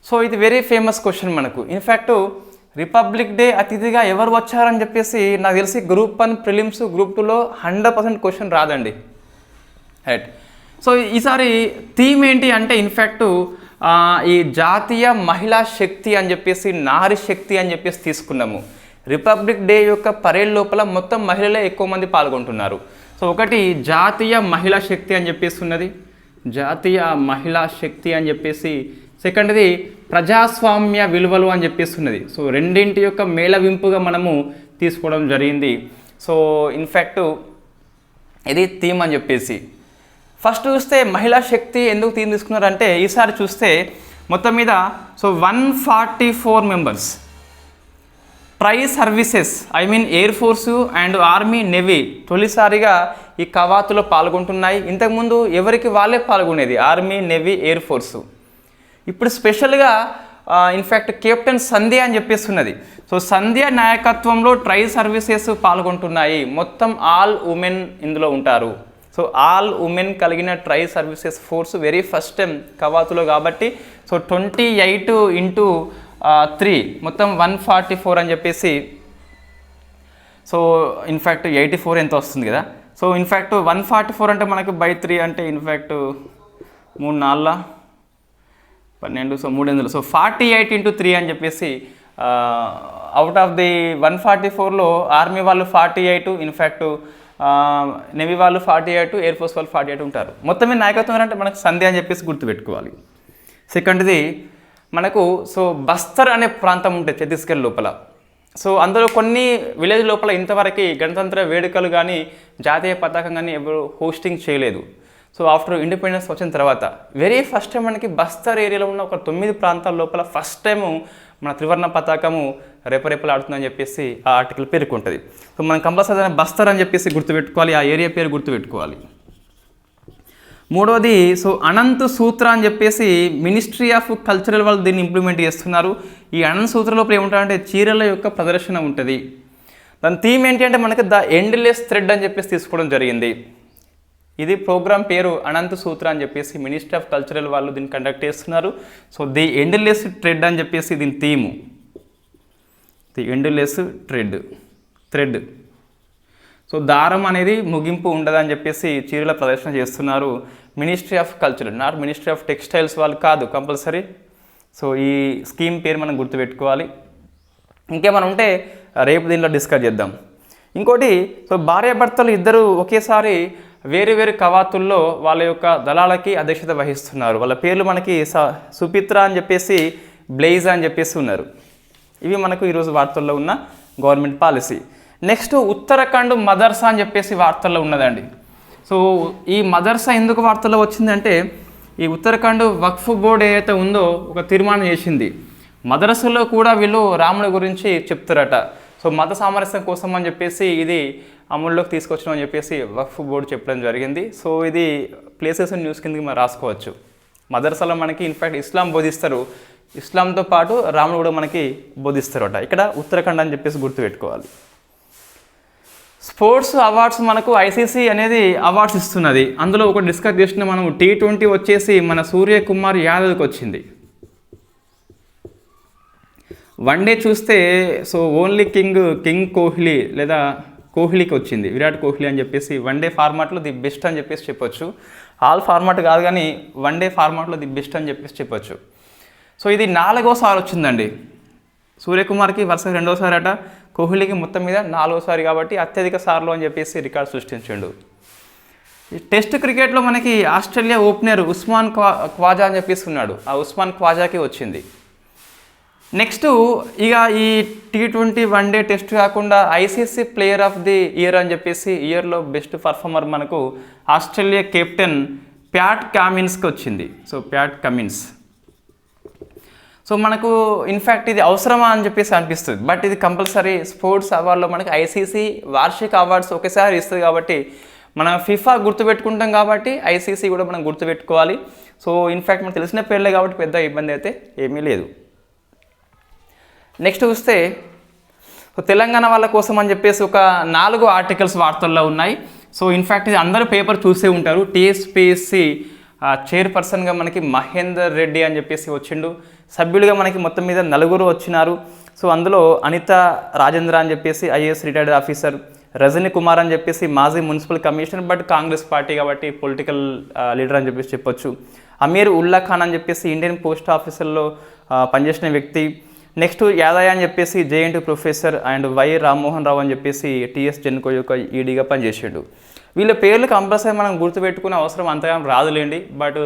సో ఇది వెరీ ఫేమస్ క్వశ్చన్ మనకు. ఇన్ఫ్యాక్ట్ రిపబ్లిక్ డే అతిథిగా ఎవరు వచ్చారని చెప్పేసి నాకు తెలిసి గ్రూప్ 1 ప్రిలిమ్స్ గ్రూప్ 2లో 100% క్వశ్చన్ రాదండి. రైట్, సో ఈసారి థీమ్ ఏంటి అంటే ఇన్ఫ్యాక్ట్ ఈ జాతీయ మహిళా శక్తి అని చెప్పేసి నారీ శక్తి అని చెప్పేసి తీసుకున్నాము. రిపబ్లిక్ డే యొక్క పరేడ్ లోపల మొత్తం మహిళలే ఎక్కువ మంది పాల్గొంటున్నారు. సో ఒకటి జాతీయ మహిళా శక్తి అని చెప్పేసి ఉన్నది, జాతీయ మహిళా శక్తి అని చెప్పేసి. సెకండ్ది ప్రజాస్వామ్య విలువలు అని చెప్పేసి ఉన్నది. సో రెండింటి యొక్క మేళవింపుగా మనము తీసుకోవడం జరిగింది. సో ఇన్ఫ్యాక్ట్ ఇది థీమ్ అని చెప్పేసి. ఫస్ట్ చూస్తే మహిళా శక్తి ఎందుకు థీమ్ తీసుకున్నారంటే ఈసారి చూస్తే మొత్తం మీద so 144 members try services I mean air force and army navy తొలిసారిగా ఈ కవాతులో పాల్గొంటున్నాయి. ఇంతకుముందు ఎవరికి వాళ్ళే పాల్గొనేది, ఆర్మీ నేవీ ఎయిర్ ఫోర్సు. ఇప్పుడు స్పెషల్గా ఇన్ఫ్యాక్ట్ కెప్టెన్ సంధ్య అని చెప్పేస్తున్నది. సో సంధ్య నాయకత్వంలో ట్రై సర్వీసెస్ పాల్గొంటున్నాయి. మొత్తం ఆల్ ఉమెన్ ఇందులో ఉంటారు. సో ఆల్ ఉమెన్ కలిగిన tri services force very first time కవాతులో కాబట్టి సో 28/3 మొత్తం 144 అని చెప్పేసి. సో ఇన్ఫ్యాక్ట్ 84 ఎంత వస్తుంది కదా. సో ఇన్ఫ్యాక్ట్ 144 అంటే మనకు బై 3 అంటే ఇన్ఫ్యాక్ట్ 3 4 12 సో 300. సో 48/3 అని చెప్పేసి అవుట్ ఆఫ్ ది 144లో ఆర్మీ వాళ్ళు 48, ఇన్ఫ్యాక్ట్ నేవీ వాళ్ళు 48, ఎయిర్ ఫోర్స్ వాళ్ళు 48 ఉంటారు. మొత్తమే నాయకత్వం అంటే మనకు సంధ్య అని చెప్పేసి గుర్తుపెట్టుకోవాలి. సెకండ్ది మనకు సో బస్తర్ అనే ప్రాంతం ఉంటుంది ఛత్తీస్గఢ్ లోపల. సో అందులో కొన్ని విలేజ్ లోపల ఇంతవరకు గణతంత్ర వేడుకలు కానీ జాతీయ పతాకం కానీ ఎవరు హోస్టింగ్ చేయలేదు. సో ఆఫ్టర్ ఇండిపెండెన్స్ వచ్చిన తర్వాత వెరీ ఫస్ట్ టైం మనకి బస్తర్ ఏరియాలో ఉన్న ఒక 9 ప్రాంతాల లోపల ఫస్ట్ టైము మన త్రివర్ణ పతాకము రేపరేపలాడుతుందని చెప్పేసి ఆ ఆర్టికల్ పేర్కొంటుంది. సో మనం కంపల్సరీ బస్తర్ అని చెప్పేసి గుర్తుపెట్టుకోవాలి, ఆ ఏరియా పేరు గుర్తుపెట్టుకోవాలి. మూడవది సో అనంత్ సూత్ర అని చెప్పేసి మినిస్ట్రీ ఆఫ్ కల్చరల్ వాళ్ళు దీన్ని ఇంప్లిమెంట్ చేస్తున్నారు. ఈ అనంత్ సూత్ర లోపల ఏముంటుందంటే చీరల యొక్క ప్రదర్శన ఉంటుంది. దాని థీమ్ ఏంటి అంటే మనకి ద ఎండ్లెస్ థ్రెడ్ అని చెప్పేసి తీసుకోవడం జరిగింది. ఇది ప్రోగ్రామ్ పేరు అనంత్ సూత్ర అని చెప్పేసి మినిస్ట్రీ ఆఫ్ కల్చరల్ వాళ్ళు దీన్ని కండక్ట్ చేస్తున్నారు. సో ది ఎండ్లెస్ థ్రెడ్ అని చెప్పేసి దీని theme, the endless thread. So దారం అనేది ముగింపు ఉండదని చెప్పేసి చీరల ప్రదర్శన చేస్తున్నారు ministry of cultural, not ministry of textiles వాళ్ళు కాదు కంపల్సరీ. సో ఈ స్కీమ్ పేరు మనం గుర్తుపెట్టుకోవాలి. ఇంకేమైనా ఉంటే రేపు దీనిలో డిస్కస్ చేద్దాం. ఇంకోటి సో భార్యాభర్తలు ఇద్దరు ఒకేసారి వేరు వేరు కవాతుల్లో వాళ్ళ యొక్క దళాలకి అధ్యక్షత వహిస్తున్నారు. వాళ్ళ పేర్లు మనకి సుపిత్ర అని చెప్పేసి, బ్లేజ్ అని చెప్పేసి ఉన్నారు. ఇవి మనకు ఈరోజు వార్తల్లో ఉన్న గవర్నమెంట్ పాలసీ. నెక్స్ట్ ఉత్తరాఖండ్ మదర్సా అని చెప్పేసి వార్తల్లో ఉన్నదండి. సో ఈ మదర్సా ఎందుకు వార్తల్లో వచ్చిందంటే ఈ ఉత్తరాఖండ్ వక్ఫ్ బోర్డు ఏదైతే ఉందో ఒక తీర్మానం చేసింది, మదర్సాలో కూడా వీళ్ళు రాముడి గురించి చెప్తారట. సో మత సామరస్యం కోసం అని చెప్పేసి ఇది అమల్లోకి తీసుకొచ్చడం అని చెప్పేసి వక్ఫ్ బోర్డు చెప్పడం జరిగింది. సో ఇది ప్లేసెస్ న్యూస్ కిందకి మనం రాసుకోవచ్చు. మదర్సాలో మనకి ఇన్ఫ్యాక్ట్ ఇస్లాం బోధిస్తారు, ఇస్లాంతో పాటు రాముడు కూడా మనకి బోధిస్తారట. ఇక్కడ ఉత్తరాఖండ్ అని చెప్పేసి గుర్తుపెట్టుకోవాలి. స్పోర్ట్స్ అవార్డ్స్ మనకు ఐసీసీ అనేది అవార్డ్స్ ఇస్తున్నది. అందులో ఒక డిస్కస్ చేసిన మనం T20 వచ్చేసి మన సూర్యకుమార్ యాదవ్కి వచ్చింది. వన్డే చూస్తే సో ఓన్లీ కింగ్ కోహ్లీ లేదా కోహ్లీకి వచ్చింది, విరాట్ కోహ్లీ అని చెప్పేసి వన్డే ఫార్మాట్లో ది బెస్ట్ అని చెప్పేసి చెప్పొచ్చు. ఆల్ ఫార్మాట్ కాదు కానీ వన్డే ఫార్మాట్లో ది బెస్ట్ అని చెప్పేసి చెప్పొచ్చు. సో ఇది 4వసారి వచ్చిందండి. సూర్యకుమార్కి వరుసగా 2వసారి అట, కోహ్లీకి మొత్తం మీద 4వసారి కాబట్టి అత్యధిక సార్లు అని చెప్పేసి రికార్డు సృష్టించిండు. ఈ టెస్ట్ క్రికెట్లో మనకి ఆస్ట్రేలియా ఓపెనర్ ఉస్మాన్ ఖ్వాజా అని చెప్పేసి ఉన్నాడు, ఆ ఉస్మాన్ ఖ్వాజాకి వచ్చింది. నెక్స్ట్ ఇక ఈ T20 వన్డే టెస్ట్ కాకుండా ICC player of the year అని చెప్పేసి ఇయర్లో బెస్ట్ పర్ఫార్మర్ మనకు ఆస్ట్రేలియా కెప్టెన్ ప్యాట్ కమిన్స్కి వచ్చింది. So Pat Cummins. సో మనకు ఇన్ఫ్యాక్ట్ ఇది అవసరమా అని చెప్పేసి అనిపిస్తుంది, బట్ ఇది కంపల్సరీ. స్పోర్ట్స్ అవార్డులో మనకి ఐసీసీ వార్షిక అవార్డ్స్ ఒకేసారి ఇస్తుంది కాబట్టి మనం ఫిఫా గుర్తుపెట్టుకుంటాం కాబట్టి ఐసీసీ కూడా మనం గుర్తుపెట్టుకోవాలి. సో ఇన్ఫ్యాక్ట్ మనకు తెలిసిన పేర్లే కాబట్టి పెద్ద ఇబ్బంది అయితే ఏమీ లేదు. నెక్స్ట్ చూస్తే తెలంగాణ వాళ్ళ కోసం అని చెప్పేసి ఒక 4 ఆర్టికల్స్ వార్తల్లో ఉన్నాయి. సో ఇన్ఫ్యాక్ట్ ఇది అందరూ పేపర్ చూసే ఉంటారు. టీఎస్పీఎస్సీ చైర్పర్సన్గా మనకి మహేందర్ రెడ్డి అని చెప్పేసి వచ్చిండు. సభ్యులుగా మనకి మొత్తం మీద 4 వచ్చినారు. సో అందులో అనిత రాజేంద్ర అని చెప్పేసి IAS retired officer, Rajani Kumar అని చెప్పేసి మాజీ municipal commissioner but Congress party కాబట్టి పొలిటికల్ లీడర్ అని చెప్పేసి చెప్పొచ్చు. అమీర్ ఉల్లా ఖాన్ అని చెప్పేసి ఇండియన్ పోస్ట్ ఆఫీసర్లో పనిచేసిన వ్యక్తి. నెక్స్ట్ యాదయ్య అని చెప్పేసి JNT professor and Y Rammohan Rao అని చెప్పేసి టీఎస్ జెన్కో యొక్క ఈడీగా పనిచేసాడు. వీళ్ళ పేర్లు కంపల్సరీ మనం గుర్తుపెట్టుకునే అవసరం అంతగా రాదులేండి, బట్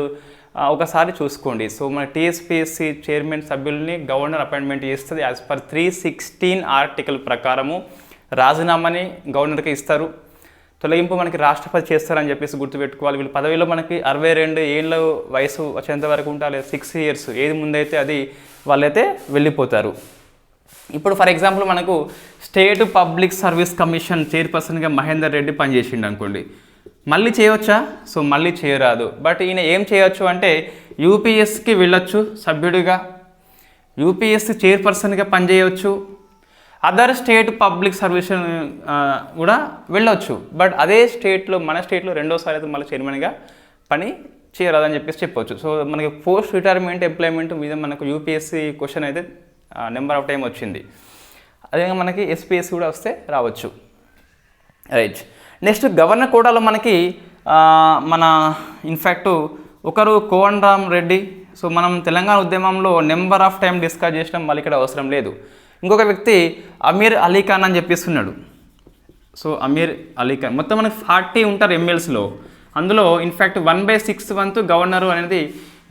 ఒకసారి చూసుకోండి. సో మన టీఎస్పీఎస్సీ చైర్మన్ సభ్యుల్ని గవర్నర్ అపాయింట్మెంట్ చేస్తుంది. యాజ్ పర్ 316 ఆర్టికల్ ప్రకారము రాజీనామాని గవర్నర్కి ఇస్తారు, తొలగింపు మనకి రాష్ట్రపతి చేస్తారని చెప్పేసి గుర్తుపెట్టుకోవాలి. వీళ్ళు పదవిలో మనకి 62 ఏళ్ళ వయసు వచ్చేంత వరకు ఉంటారు, 6 years ఏది ముందైతే అది వాళ్ళైతే వెళ్ళిపోతారు. ఇప్పుడు ఫర్ ఎగ్జాంపుల్ మనకు స్టేట్ పబ్లిక్ సర్వీస్ కమిషన్ చైర్పర్సన్గా మహేందర్ రెడ్డి పనిచేసిండు అనుకోండి, మళ్ళీ చేయవచ్చా? సో మళ్ళీ చేయరాదు. బట్ ఈయన ఏం చేయొచ్చు అంటే యూపీఎస్కి వెళ్ళొచ్చు సభ్యుడిగా, యూపీఎస్సీ చైర్పర్సన్గా పనిచేయవచ్చు, అదర్ స్టేట్ పబ్లిక్ సర్వీస్ కూడా వెళ్ళొచ్చు. బట్ అదే స్టేట్లో మన స్టేట్లో రెండోసారి అయితే మళ్ళీ చైర్మన్గా పని చేయరాదని చెప్పొచ్చు. సో మనకి పోస్ట్ రిటైర్మెంట్ ఎంప్లాయ్మెంట్ మీద మనకు యూపీఎస్సీ క్వశ్చన్ అయితే నెంబర్ ఆఫ్ టైం వచ్చింది. అదేవిధంగా మనకి ఎస్పీఎస్సీ కూడా వస్తే రావచ్చు. రైట్. నెక్స్ట్ గవర్నర్ కోటాలో మనకి మన ఇన్ఫ్యాక్ట్ ఒకరు కోదండరామ్ రెడ్డి. సో మనం తెలంగాణ ఉద్యమంలో నెంబర్ ఆఫ్ టైం డిస్కస్ చేసినాం, మళ్ళీ ఇక్కడ అవసరం లేదు. ఇంకొక వ్యక్తి అమీర్ అలీ ఖాన్ అని చెప్పిస్తున్నాడు. సో అమీర్ అలీ ఖాన్ మొత్తం మనకి 40 ఉంటారు ఎమ్మెల్సీలో. అందులో ఇన్ఫ్యాక్ట్ 1/6 వంతు గవర్నరు అనేది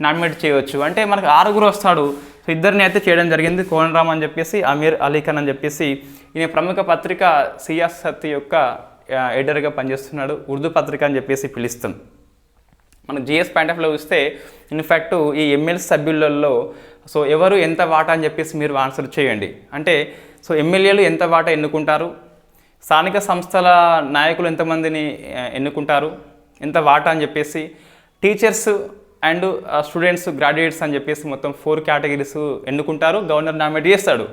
నామినేట్ చేయవచ్చు. అంటే మనకు 6 వస్తాడు. సో ఇద్దరిని అయితే చేయడం జరిగింది, కోదండరామ్ అని చెప్పేసి, అమీర్ అలీ ఖాన్ అని చెప్పేసి. ఈయన ప్రముఖ పత్రిక సియాసత్ యొక్క ఎడిటర్గా పనిచేస్తున్నాడు. ఉర్దూ పత్రిక అని చెప్పేసి పిలుస్తాం. మనకు జిఎస్ పాయింట్ ఆఫ్ వ్యూలో చూస్తే ఇన్ఫ్యాక్ట్ ఈ ఎమ్మెల్సీ సభ్యులలో సో ఎవరు ఎంత వాటా అని చెప్పేసి మీరు ఆన్సర్ చేయండి. అంటే సో ఎమ్మెల్యేలు ఎంత వాటా ఎన్నుకుంటారు, స్థానిక సంస్థల నాయకులు ఎంతమందిని ఎన్నుకుంటారు, ఎంత వాటా అని చెప్పేసి, టీచర్స్ అండ్ స్టూడెంట్స్ గ్రాడ్యుయేట్స్ అని చెప్పేసి మొత్తం 4 కేటగిరీస్ ఎన్నుకుంటారు. గవర్నర్ నామినేట్ చేస్తాడు.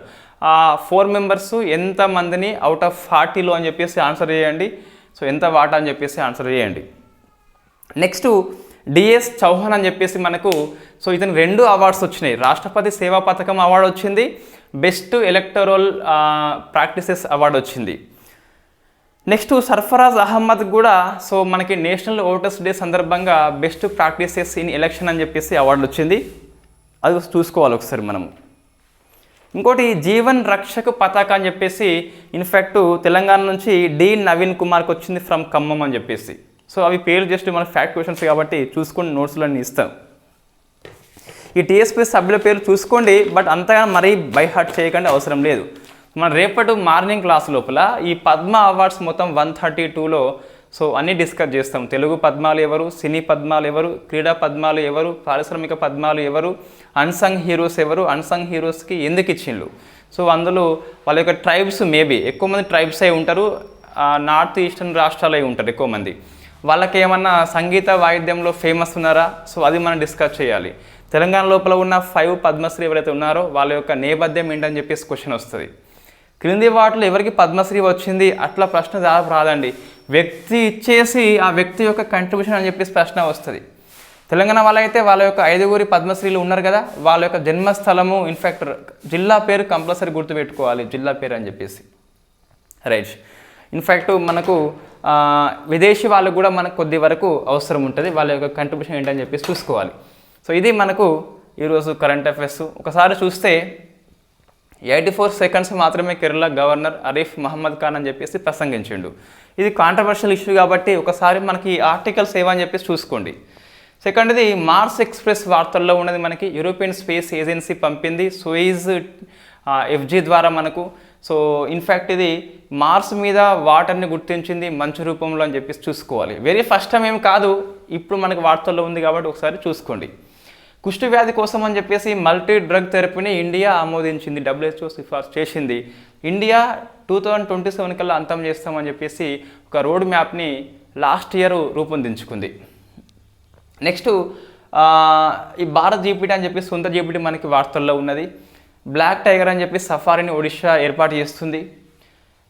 ఆ 4 మెంబర్స్ ఎంతమందిని అవుట్ ఆఫ్ 40లో అని చెప్పేసి ఆన్సర్ చేయండి. సో ఎంత వాటా అని చెప్పేసి ఆన్సర్ చేయండి. నెక్స్ట్ డిఎస్ చౌహాన్ అని చెప్పేసి మనకు సో ఇతను 2 అవార్డ్స్ వచ్చినాయి. రాష్ట్రపతి సేవా పథకం అవార్డు వచ్చింది, బెస్ట్ ఎలక్టోరల్ ప్రాక్టీసెస్ అవార్డు వచ్చింది. నెక్స్ట్ సర్ఫరాజ్ అహ్మద్ కూడా సో మనకి నేషనల్ ఓటర్స్ డే సందర్భంగా బెస్ట్ ప్రాక్టీసెస్ ఇన్ ఎలక్షన్ అని చెప్పేసి అవార్డు వచ్చింది. అది చూసుకోవాలి ఒకసారి మనము. ఇంకోటి జీవన్ రక్షక్ పతాక అని చెప్పేసి ఇన్ఫ్యాక్ట్ తెలంగాణ నుంచి డి నవీన్ కుమార్కి వచ్చింది ఫ్రమ్ ఖమ్మం అని చెప్పేసి. సో అవి పేరు జస్ట్ మన ఫ్యాక్ట్ క్వశ్చన్స్ కాబట్టి చూసుకొని నోట్స్లో ఇస్తాం. ఈ టీఎస్పీ సభ్యుల పేరు చూసుకోండి, బట్ అంతగా మరీ బై హార్ట్ చేయకండి, అవసరం లేదు. మన రేపటి మార్నింగ్ క్లాస్ లోపల ఈ పద్మ అవార్డ్స్ మొత్తం 132లో సో అన్నీ డిస్కస్ చేస్తాం. తెలుగు పద్మాలు ఎవరు, సినీ పద్మాలు ఎవరు, క్రీడా పద్మాలు ఎవరు, పారిశ్రామిక పద్మాలు ఎవరు, అన్సంగ్ హీరోస్ ఎవరు, అన్సంగ్ హీరోస్కి ఎందుకు ఇచ్చిండ్రు. సో అందులో వాళ్ళ యొక్క ట్రైబ్స్ మేబీ ఎక్కువ మంది ట్రైబ్స్ అయి ఉంటారు, నార్త్ ఈస్టర్న్ రాష్ట్రాలు అయి ఉంటారు ఎక్కువ మంది. వాళ్ళకి ఏమన్నా సంగీత వాయిద్యంలో ఫేమస్ ఉన్నారా, సో అది మనం డిస్కస్ చేయాలి. తెలంగాణ లోపల ఉన్న 5 పద్మశ్రీ ఎవరైతే ఉన్నారో వాళ్ళ యొక్క నేపథ్యం ఏంటని చెప్పేసి క్వశ్చన్ వస్తుంది. క్రింది వాటిలో ఎవరికి పద్మశ్రీ వచ్చింది అట్లా ప్రశ్న దాదాపు రాదండి. వ్యక్తి ఇచ్చేసి ఆ వ్యక్తి యొక్క కంట్రిబ్యూషన్ అని చెప్పేసి ప్రశ్న వస్తుంది. తెలంగాణ వాళ్ళైతే వాళ్ళ యొక్క 5 పద్మశ్రీలు ఉన్నారు కదా, వాళ్ళ యొక్క జన్మస్థలము ఇన్ఫ్యాక్ట్ జిల్లా పేరు కంపల్సరీ గుర్తుపెట్టుకోవాలి, జిల్లా పేరు అని చెప్పేసి. రైట్. ఇన్ఫ్యాక్ట్ మనకు విదేశీ వాళ్ళకు కూడా మనకు కొద్ది వరకు అవసరం ఉంటుంది, వాళ్ళ యొక్క కంట్రిబ్యూషన్ ఏంటని చెప్పేసి చూసుకోవాలి. సో ఇది మనకు ఈరోజు కరెంట్ అఫైర్స్. ఒకసారి చూస్తే 84 సెకండ్స్ మాత్రమే కేరళ గవర్నర్ అరీఫ్ మహమ్మద్ ఖాన్ అని చెప్పేసి ప్రసంగించిండు. ఇది కాంట్రవర్షియల్ ఇష్యూ కాబట్టి ఒకసారి మనకి ఆర్టికల్స్ ఏవని చెప్పేసి చూసుకోండి. సెకండ్ది మార్స్ ఎక్స్ప్రెస్ వార్తల్లో ఉన్నది మనకి యూరోపియన్ స్పేస్ ఏజెన్సీ పంపింది సోయిజ్ ఎఫ్జీ ద్వారా మనకు. సో ఇన్ఫ్యాక్ట్ ఇది మార్స్ మీద వాటర్ని గుర్తించింది మంచు రూపంలో అని చెప్పేసి చూసుకోవాలి. వెరీ ఫస్ట్ టైం ఏం కాదు, ఇప్పుడు మనకి వార్తల్లో ఉంది కాబట్టి ఒకసారి చూసుకోండి. కుష్టు వ్యాధి కోసం అని చెప్పేసి మల్టీ డ్రగ్ థెరపీని ఇండియా ఆమోదించింది, WHO సిఫార్సు చేసింది. ఇండియా 2027 కల్లా అంతం చేస్తామని చెప్పేసి ఒక రోడ్ మ్యాప్ని లాస్ట్ ఇయర్ రూపొందించుకుంది. నెక్స్ట్ ఈ భారత్ జీపీటీ అని చెప్పి సొంత జీపీటీ మనకి వార్తల్లో ఉన్నది. బ్లాక్ టైగర్ అని చెప్పి సఫారీని ఒడిషా ఏర్పాటు చేస్తుంది.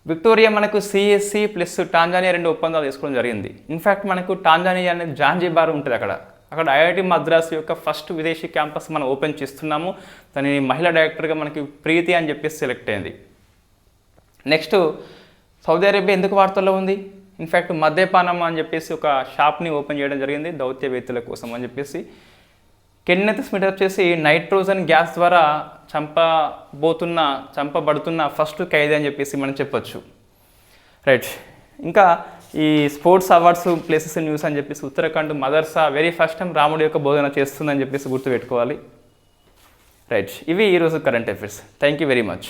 విక్టోరియా మనకు CSC ప్లస్ టాంజానియా 2 ఒప్పందాలు తీసుకోవడం జరిగింది. ఇన్ఫ్యాక్ట్ మనకు టాంజానియా అనేది జాంజిబార్ ఉంటుంది, అక్కడ IIT మద్రాస్ యొక్క ఫస్ట్ విదేశీ క్యాంపస్ మనం ఓపెన్ చేస్తున్నాము. దాని మహిళా డైరెక్టర్గా మనకి ప్రీతి అని చెప్పేసి సెలెక్ట్ అయింది. నెక్స్ట్ సౌదీ అరేబియా ఎందుకు వార్తల్లో ఉంది, ఇన్ఫ్యాక్ట్ మద్యపానం అని చెప్పేసి ఒక షాప్ని ఓపెన్ చేయడం జరిగింది దౌత్యవేత్తల కోసం అని చెప్పేసి. కెన్నెత్ స్మిత్ వచ్చేసి నైట్రోజన్ గ్యాస్ ద్వారా చంపబడుతున్న ఫస్ట్ ఖైదీ అని చెప్పేసి మనం చెప్పొచ్చు. రైట్. ఇంకా ఈ స్పోర్ట్స్ అవార్డ్స్ ప్లేసెస్ న్యూస్ అని చెప్పేసి ఉత్తరాఖండ్ మదర్సా వెరీ ఫస్ట్ టైం రాముడి యొక్క బోధన చేస్తుందని చెప్పేసి గుర్తుపెట్టుకోవాలి. రైట్. ఇవి ఈరోజు current affairs. Thank you very much.